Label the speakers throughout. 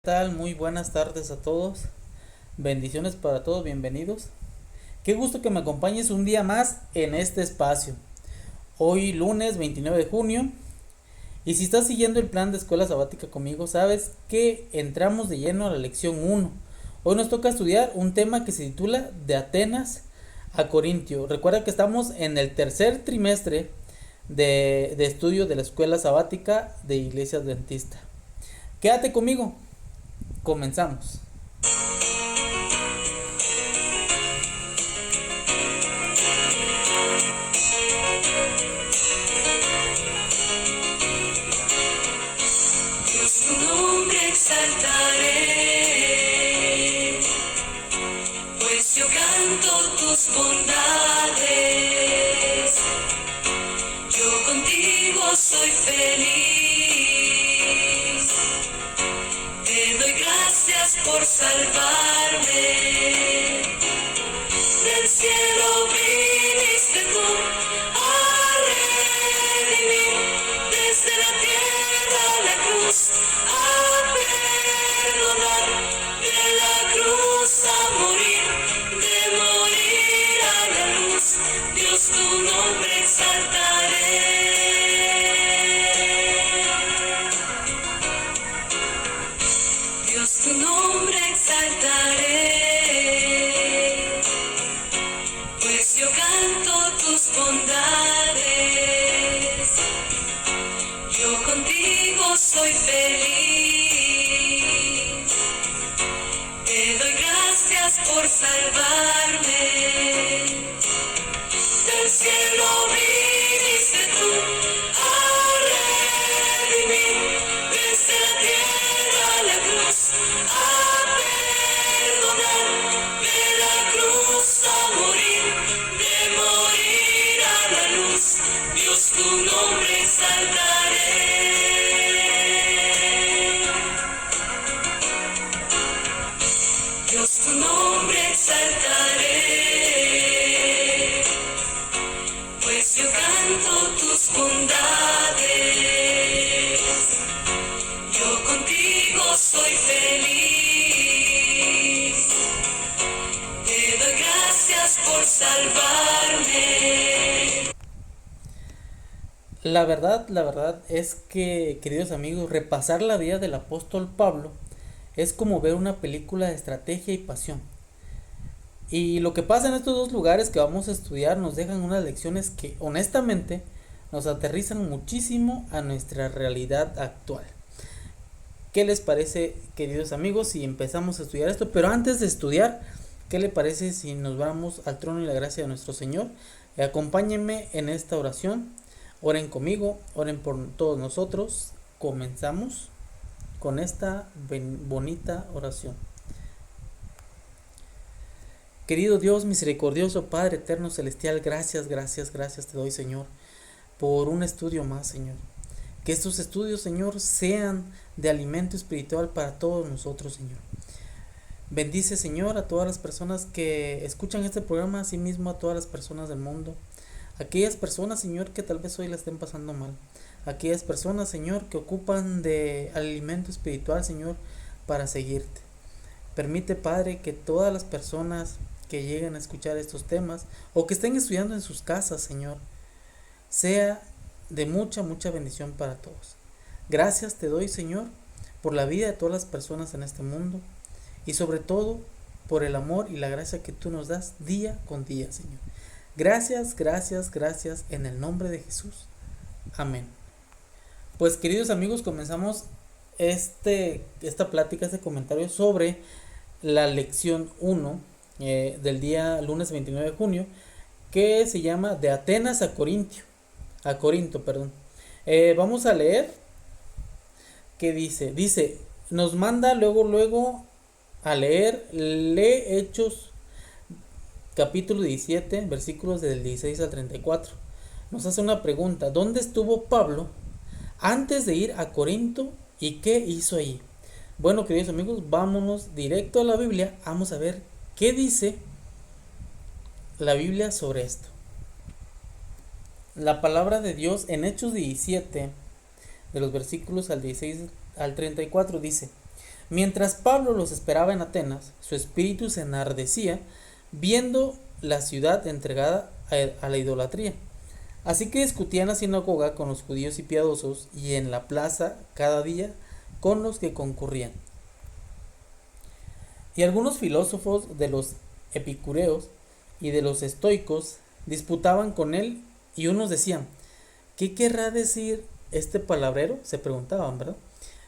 Speaker 1: Tal? Muy buenas tardes a todos. Bendiciones para todos, bienvenidos. Qué gusto que me acompañes un día más en este espacio. Hoy lunes 29 de junio. Y si estás siguiendo el plan de escuela sabática conmigo, sabes que entramos de lleno a la lección 1. Hoy nos toca estudiar un tema que se titula De Atenas a Corintio. Recuerda que estamos en el tercer trimestre de estudio de la escuela sabática de Iglesia Adventista. Quédate conmigo. Comenzamos.
Speaker 2: Dios, tu nombre exaltaré, pues yo canto tus bondades. Yo contigo soy feliz. Te doy gracias por salvarme. Del cielo viniste tú a redimir, desde la tierra a la cruz a perdonar, de la cruz a morir, de morir a la luz. Dios, tu nombre exaltaré. Dios, tu nombre exaltaré, pues yo canto tus bondades. Yo contigo soy feliz. Te doy gracias por salvarme. Del cielo viniste tú a redimir, desde la tierra a la cruz a perdonar, de la cruz a morir, de morir a la luz. Dios, tu nombre exaltaré. Dios, tu nombre exaltaré, pues yo canto tus bondades. Yo contigo soy feliz. Te doy gracias por salvarme.
Speaker 1: La verdad es que, queridos amigos, repasar la vida del apóstol Pablo es como ver una película de estrategia y pasión. Y lo que pasa en estos dos lugares que vamos a estudiar nos dejan unas lecciones que honestamente nos aterrizan muchísimo a nuestra realidad actual. ¿Qué les parece, queridos amigos, si empezamos a estudiar esto? Pero antes de estudiar, ¿qué le parece si nos vamos al trono y la gracia de nuestro Señor? Acompáñenme en esta oración. Oren conmigo, oren por todos nosotros. Comenzamos con esta bonita oración. Querido Dios misericordioso, Padre eterno celestial, gracias te doy, Señor, por un estudio más, Señor. Que estos estudios, Señor, sean de alimento espiritual para todos nosotros, Señor. Bendice, Señor, a todas las personas que escuchan este programa, así mismo a todas las personas del mundo. Aquellas personas, Señor, que tal vez hoy la estén pasando mal. Aquellas personas, Señor, que ocupan de alimento espiritual, Señor, para seguirte. Permite, Padre, que todas las personas que lleguen a escuchar estos temas o que estén estudiando en sus casas, Señor, sea de mucha bendición para todos. Gracias te doy, Señor, por la vida de todas las personas en este mundo y sobre todo por el amor y la gracia que tú nos das día con día, Señor. Gracias en el nombre de Jesús. Amén. Pues, queridos amigos, comenzamos esta plática, este comentario sobre la lección 1 del día lunes 29 de junio, que se llama De Atenas a Corinto. Vamos a leer qué dice. Dice, nos manda luego a leer, lee Hechos capítulo 17, versículos del 16 al 34. Nos hace una pregunta: ¿dónde estuvo Pablo antes de ir a Corinto y qué hizo allí? Bueno, queridos amigos, vámonos directo a la Biblia. Vamos a ver qué dice la Biblia sobre esto. La palabra de Dios en Hechos 17, de los versículos al 16 al 34 dice: Mientras Pablo los esperaba en Atenas, su espíritu se enardecía viendo la ciudad entregada a la idolatría. Así que discutía en la sinagoga con los judíos y piadosos, y en la plaza cada día con los que concurrían. Y algunos filósofos de los epicureos y de los estoicos disputaban con él, y unos decían: ¿qué querrá decir este palabrero? Se preguntaban, ¿verdad?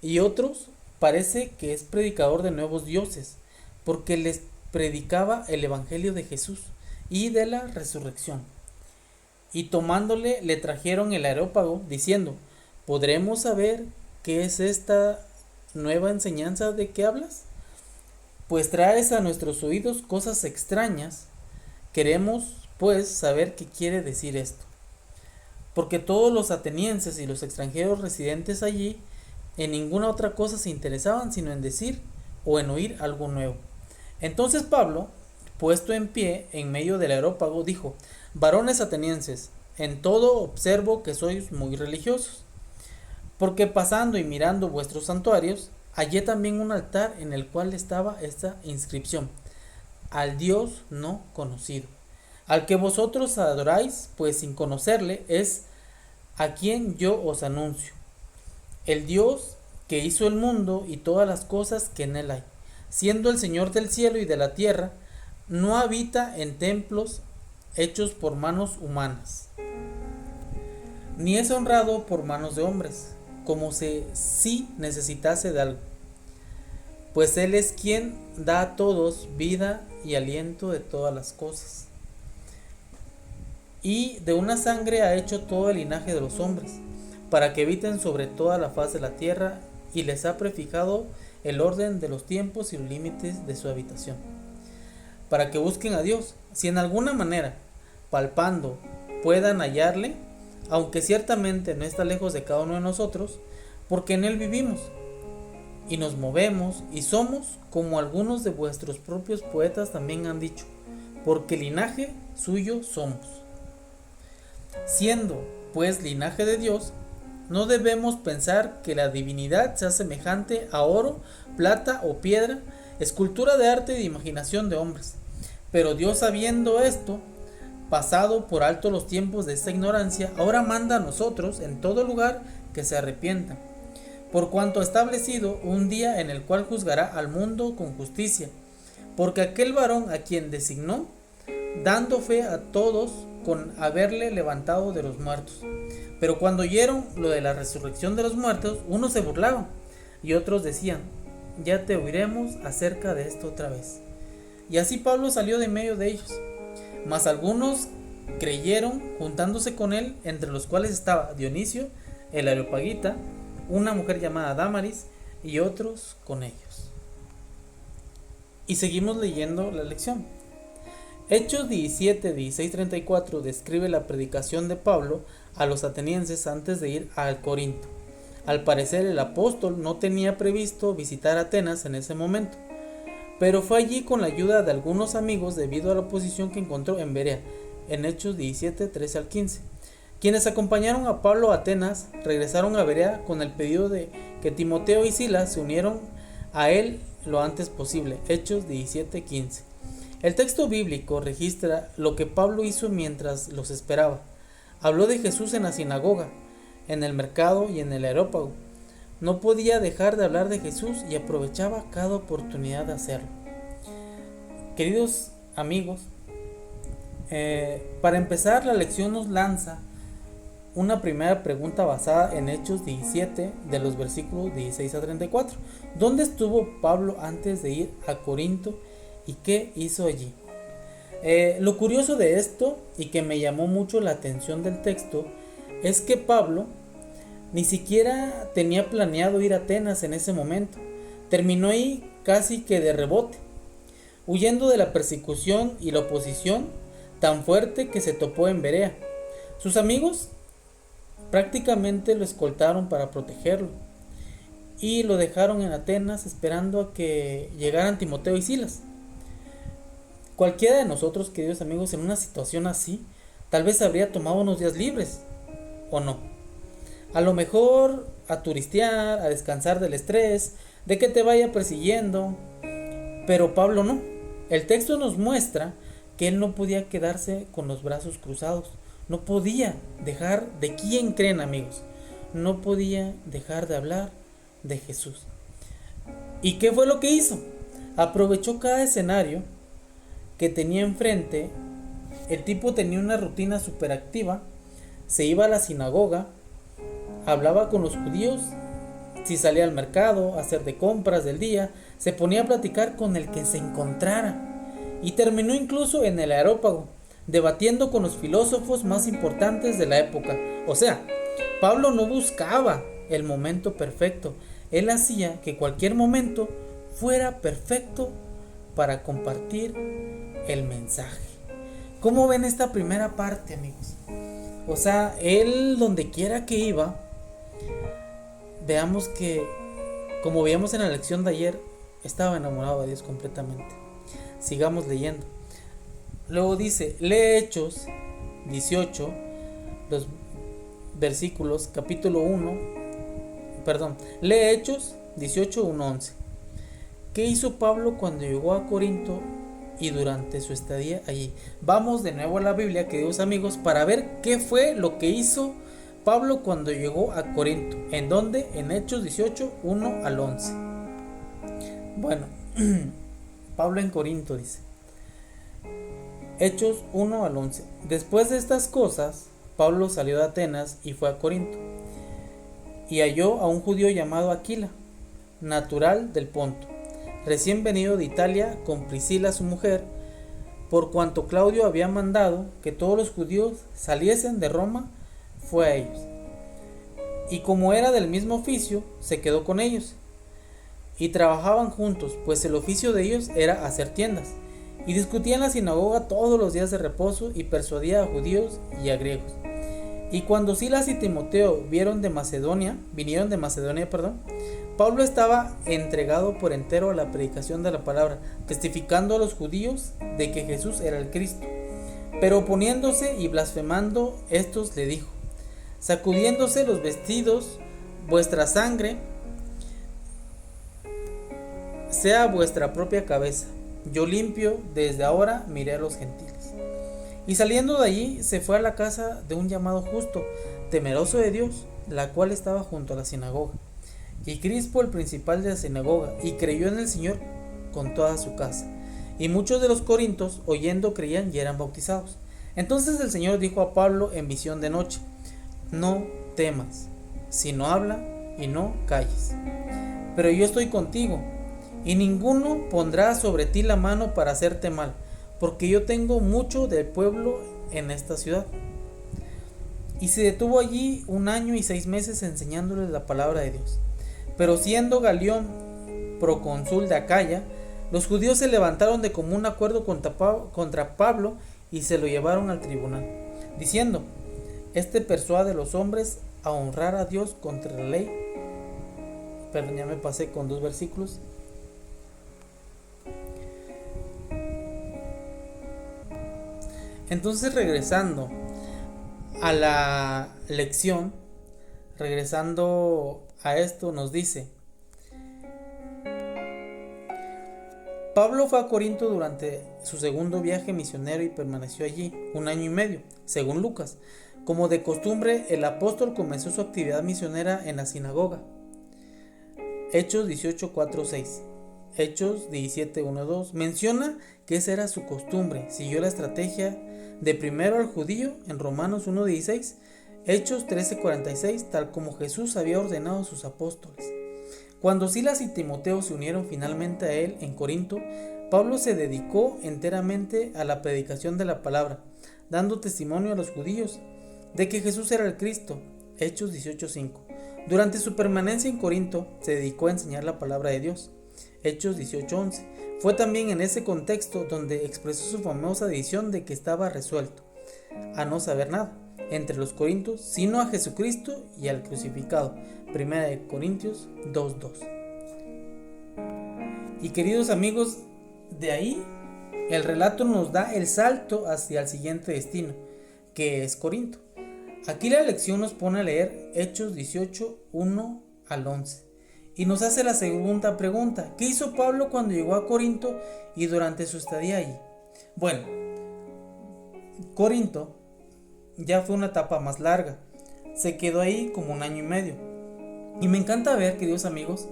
Speaker 1: Y otros: parece que es predicador de nuevos dioses, porque les predicaba el evangelio de Jesús y de la resurrección. Y tomándole le trajeron el Areópago, diciendo: ¿podremos saber qué es esta nueva enseñanza de que hablas? Pues traes a nuestros oídos cosas extrañas. Queremos, pues, saber qué quiere decir esto. Porque todos los atenienses y los extranjeros residentes allí en ninguna otra cosa se interesaban sino en decir o en oír algo nuevo. Entonces Pablo, puesto en pie en medio del Areópago, dijo: varones atenienses, en todo observo que sois muy religiosos, porque pasando y mirando vuestros santuarios, hallé también un altar en el cual estaba esta inscripción: al Dios no conocido, al que vosotros adoráis, pues sin conocerle es a quien yo os anuncio, el Dios que hizo el mundo y todas las cosas que en él hay, siendo el Señor del cielo y de la tierra, no habita en templos hechos por manos humanas, ni es honrado por manos de hombres, como si necesitase de algo, pues Él es quien da a todos vida y aliento de todas las cosas. Y de una sangre ha hecho todo el linaje de los hombres, para que habiten sobre toda la faz de la tierra, y les ha prefijado el orden de los tiempos y los límites de su habitación, para que busquen a Dios, si en alguna manera, palpando, puedan hallarle, aunque ciertamente no está lejos de cada uno de nosotros, porque en él vivimos y nos movemos y somos, como algunos de vuestros propios poetas también han dicho, porque linaje suyo somos. Siendo, pues, linaje de Dios, no debemos pensar que la divinidad sea semejante a oro, plata o piedra, escultura de arte y de imaginación de hombres. Pero Dios, sabiendo esto, pasado por alto los tiempos de esta ignorancia, ahora manda a nosotros en todo lugar que se arrepientan, por cuanto ha establecido un día en el cual juzgará al mundo con justicia, porque aquel varón a quien designó, dando fe a todos con haberle levantado de los muertos. Pero cuando oyeron lo de la resurrección de los muertos, unos se burlaban y otros decían: ya te oiremos acerca de esto otra vez. Y así Pablo salió de medio de ellos, mas algunos creyeron juntándose con él, entre los cuales estaba Dionisio el Areopagita, una mujer llamada Dámaris, y otros con ellos. Y seguimos leyendo la lección. Hechos 17, 16, 34 describe la predicación de Pablo a los atenienses antes de ir al Corinto. Al parecer el apóstol no tenía previsto visitar Atenas en ese momento, pero fue allí con la ayuda de algunos amigos debido a la oposición que encontró en Berea, en Hechos 17, 13 al 15. Quienes acompañaron a Pablo a Atenas regresaron a Berea con el pedido de que Timoteo y Silas se unieron a él lo antes posible. Hechos 17, 15. El texto bíblico registra lo que Pablo hizo mientras los esperaba. Habló de Jesús en la sinagoga, en el mercado y en el Areópago. No podía dejar de hablar de Jesús y aprovechaba cada oportunidad de hacerlo. Queridos amigos, para empezar, la lección nos lanza una primera pregunta basada en Hechos 17 de los versículos 16 a 34. ¿Dónde estuvo Pablo antes de ir a Corinto y qué hizo allí? Lo curioso de esto, y que me llamó mucho la atención del texto, es que Pablo ni siquiera tenía planeado ir a Atenas en ese momento. Terminó ahí casi que de rebote, huyendo de la persecución y la oposición tan fuerte que se topó en Berea. Sus amigos prácticamente lo escoltaron para protegerlo y lo dejaron en Atenas esperando a que llegaran Timoteo y Silas. Cualquiera de nosotros, queridos amigos, en una situación así, tal vez habría tomado unos días libres, ¿o no? A lo mejor a turistear, a descansar del estrés, de que te vaya persiguiendo. Pero Pablo no. El texto nos muestra que él no podía quedarse con los brazos cruzados. No podía dejar de quién creen, amigos. No podía dejar de hablar de Jesús. ¿Y qué fue lo que hizo? Aprovechó cada escenario que tenía enfrente. El tipo tenía una rutina súper activa. Se iba a la sinagoga, hablaba con los judíos, si salía al mercado a hacer de compras del día, se ponía a platicar con el que se encontrara y terminó incluso en el Areópago, debatiendo con los filósofos más importantes de la época. O sea, Pablo no buscaba el momento perfecto, él hacía que cualquier momento fuera perfecto para compartir el mensaje. ¿Cómo ven esta primera parte, amigos? O sea, él donde quiera que iba, veamos que, como veíamos en la lección de ayer, estaba enamorado de Dios completamente. Sigamos leyendo. Luego dice, lee Hechos 18, los versículos, capítulo 1, lee Hechos 18, 1, 11. ¿Qué hizo Pablo cuando llegó a Corinto y durante su estadía allí? Vamos de nuevo a la Biblia, queridos amigos, para ver qué fue lo que hizo Pablo cuando llegó a Corinto. ¿En dónde? En Hechos 18, 1 al 11. Bueno, Pablo en Corinto dice. Hechos 1 al 11. Después de estas cosas, Pablo salió de Atenas y fue a Corinto. Y halló a un judío llamado Aquila, natural del Ponto, recién venido de Italia con Priscila su mujer, por cuanto Claudio había mandado que todos los judíos saliesen de Roma, fue a ellos. Y como era del mismo oficio, se quedó con ellos. Y trabajaban juntos, pues el oficio de ellos era hacer tiendas. Y discutía en la sinagoga todos los días de reposo y persuadía a judíos y a griegos. Y cuando Silas y Timoteo vinieron de Macedonia, Pablo estaba entregado por entero a la predicación de la palabra, testificando a los judíos de que Jesús era el Cristo. Pero oponiéndose y blasfemando, estos le dijo: sacudiéndose los vestidos, vuestra sangre sea vuestra propia cabeza. Yo limpio, desde ahora miré a los gentiles. Y saliendo de allí, se fue a la casa de un llamado Justo, temeroso de Dios, la cual estaba junto a la sinagoga. Y Crispo, el principal de la sinagoga, y creyó en el Señor con toda su casa. Y muchos de los corintios, oyendo, creían y eran bautizados. Entonces el Señor dijo a Pablo en visión de noche: no temas, sino habla y no calles. Pero yo estoy contigo, y ninguno pondrá sobre ti la mano para hacerte mal, porque yo tengo mucho del pueblo en esta ciudad. Y se detuvo allí 1 año y 6 meses enseñándoles la palabra de Dios. Pero siendo Galión procónsul de Acaya, los judíos se levantaron de común acuerdo contra Pablo y se lo llevaron al tribunal, diciendo: este persuade a los hombres a honrar a Dios contra la ley. Perdón, ya me pasé con 2 versículos. Entonces, regresando a la lección, regresando a esto, nos dice: Pablo fue a Corinto durante su segundo viaje misionero y permaneció allí 1 año y medio, según Lucas. Como de costumbre, el apóstol comenzó su actividad misionera en la sinagoga. Hechos 18, 4, 6. Hechos 17, 1, 2 menciona que esa era su costumbre. Siguió la estrategia de primero al judío en Romanos 1:16, Hechos 13:46, tal como Jesús había ordenado a sus apóstoles. Cuando Silas y Timoteo se unieron finalmente a él en Corinto, Pablo se dedicó enteramente a la predicación de la palabra, dando testimonio a los judíos de que Jesús era el Cristo. Hechos 18:5. Durante su permanencia en Corinto se dedicó a enseñar la palabra de Dios. Hechos 18:11. Fue también en ese contexto donde expresó su famosa decisión de que estaba resuelto a no saber nada entre los corintios, sino a Jesucristo y al crucificado. 1 Corintios 2:2. Y queridos amigos, de ahí el relato nos da el salto hacia el siguiente destino, que es Corinto. Aquí la lección nos pone a leer Hechos 18, 1 al 11. Y nos hace la segunda pregunta: ¿qué hizo Pablo cuando llegó a Corinto y durante su estadía allí? Bueno, Corinto ya fue una etapa más larga. Se quedó ahí como 1 año y medio. Y me encanta ver, queridos amigos,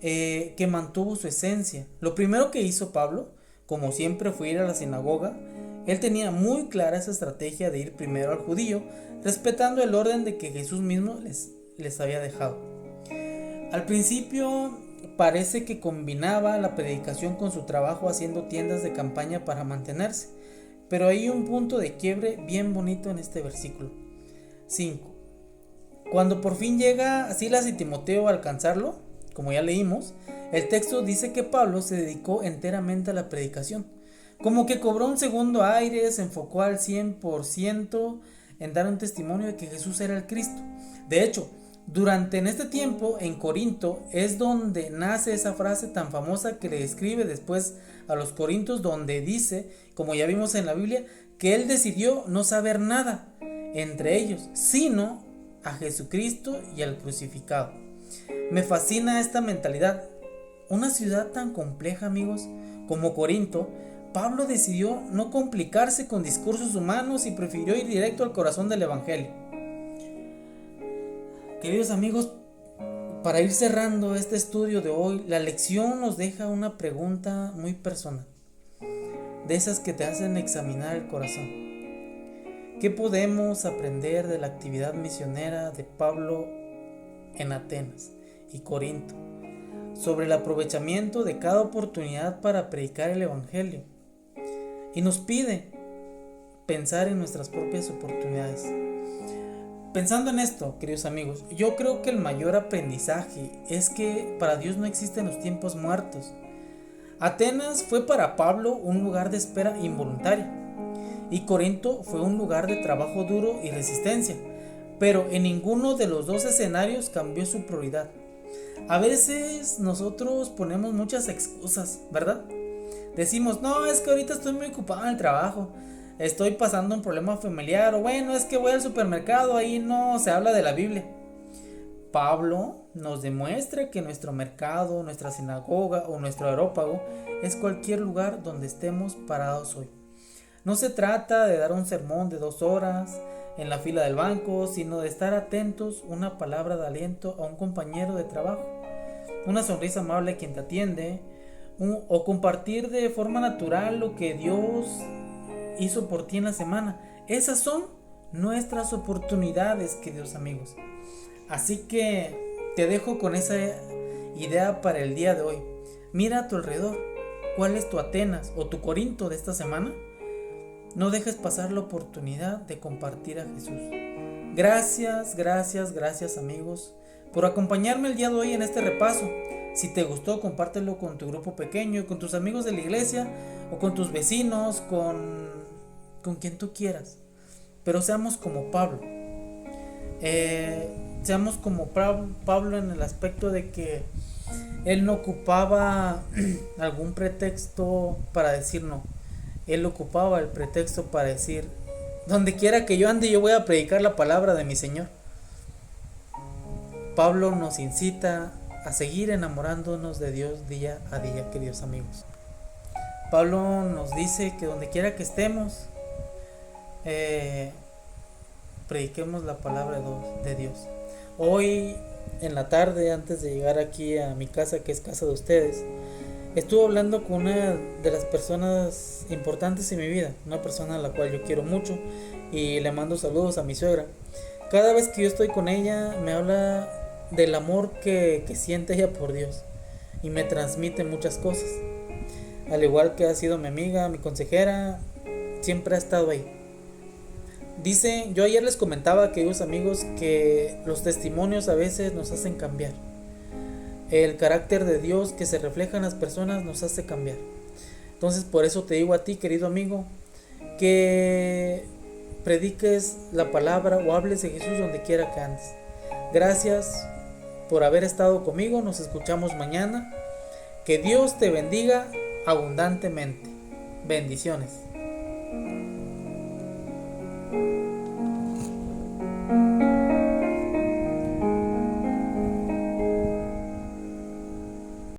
Speaker 1: que mantuvo su esencia. Lo primero que hizo Pablo, como siempre, fue ir a la sinagoga. Él tenía muy clara esa estrategia de ir primero al judío, respetando el orden de que Jesús mismo les había dejado. Al principio parece que combinaba la predicación con su trabajo haciendo tiendas de campaña para mantenerse, pero hay un punto de quiebre bien bonito en este versículo 5. Cuando por fin llega Silas y Timoteo a alcanzarlo, como ya leímos, el texto dice que Pablo se dedicó enteramente a la predicación. Como que cobró un segundo aire, se enfocó al 100% en dar un testimonio de que Jesús era el Cristo. De hecho, en este tiempo en Corinto es donde nace esa frase tan famosa que le escribe después a los corintios, donde dice, como ya vimos en la Biblia, que él decidió no saber nada entre ellos, sino a Jesucristo y al crucificado. Me fascina esta mentalidad. Una ciudad tan compleja, amigos, como Corinto, Pablo decidió no complicarse con discursos humanos y prefirió ir directo al corazón del evangelio. Queridos amigos, para ir cerrando este estudio de hoy, la lección nos deja una pregunta muy personal, de esas que te hacen examinar el corazón. ¿Qué podemos aprender de la actividad misionera de Pablo en Atenas y Corinto sobre el aprovechamiento de cada oportunidad para predicar el evangelio? Y nos pide pensar en nuestras propias oportunidades. Pensando en esto, queridos amigos, yo creo que el mayor aprendizaje es que para Dios no existen los tiempos muertos. Atenas fue para Pablo un lugar de espera involuntaria y Corinto fue un lugar de trabajo duro y resistencia, pero en ninguno de los dos escenarios cambió su prioridad. A veces nosotros ponemos muchas excusas, ¿verdad? Decimos, no, es que ahorita estoy muy ocupado en el trabajo, estoy pasando un problema familiar, o bueno, es que voy al supermercado, ahí no se habla de la Biblia. Pablo nos demuestra que nuestro mercado, nuestra sinagoga o nuestro aerópago es cualquier lugar donde estemos parados hoy. No se trata de dar un sermón de 2 horas en la fila del banco, sino de estar atentos, una palabra de aliento a un compañero de trabajo, una sonrisa amable a quien te atiende, o compartir de forma natural lo que Dios hizo por ti en la semana. Esas son nuestras oportunidades, queridos amigos. Así que te dejo con esa idea para el día de hoy. Mira a tu alrededor. ¿Cuál es tu Atenas o tu Corinto de esta semana? No dejes pasar la oportunidad de compartir a Jesús. Gracias amigos por acompañarme el día de hoy en este repaso. Si te gustó, compártelo con tu grupo pequeño, con tus amigos de la iglesia o con tus vecinos, con quien tú quieras. Pero seamos como Pablo. Seamos como Pablo en el aspecto de que él no ocupaba algún pretexto para decir no. Él ocupaba el pretexto para decir, donde quiera que yo ande, yo voy a predicar la palabra de mi Señor. Pablo nos incita a seguir enamorándonos de Dios día a día, queridos amigos. Pablo nos dice que donde quiera que estemos, prediquemos la palabra de Dios. Hoy en la tarde, antes de llegar aquí a mi casa, que es casa de ustedes, estuve hablando con una de las personas importantes en mi vida, una persona a la cual yo quiero mucho y le mando saludos a mi suegra. Cada vez que yo estoy con ella me habla del amor que siente ella por Dios y me transmite muchas cosas. Al igual que ha sido mi amiga, mi consejera, siempre ha estado ahí. Dice, yo ayer les comentaba, queridos amigos, que los testimonios a veces nos hacen cambiar. El carácter de Dios que se refleja en las personas nos hace cambiar. Entonces por eso te digo a ti, querido amigo, que prediques la palabra o hables de Jesús donde quiera que andes. Gracias por haber estado conmigo. Nos escuchamos mañana. Que Dios te bendiga abundantemente. Bendiciones.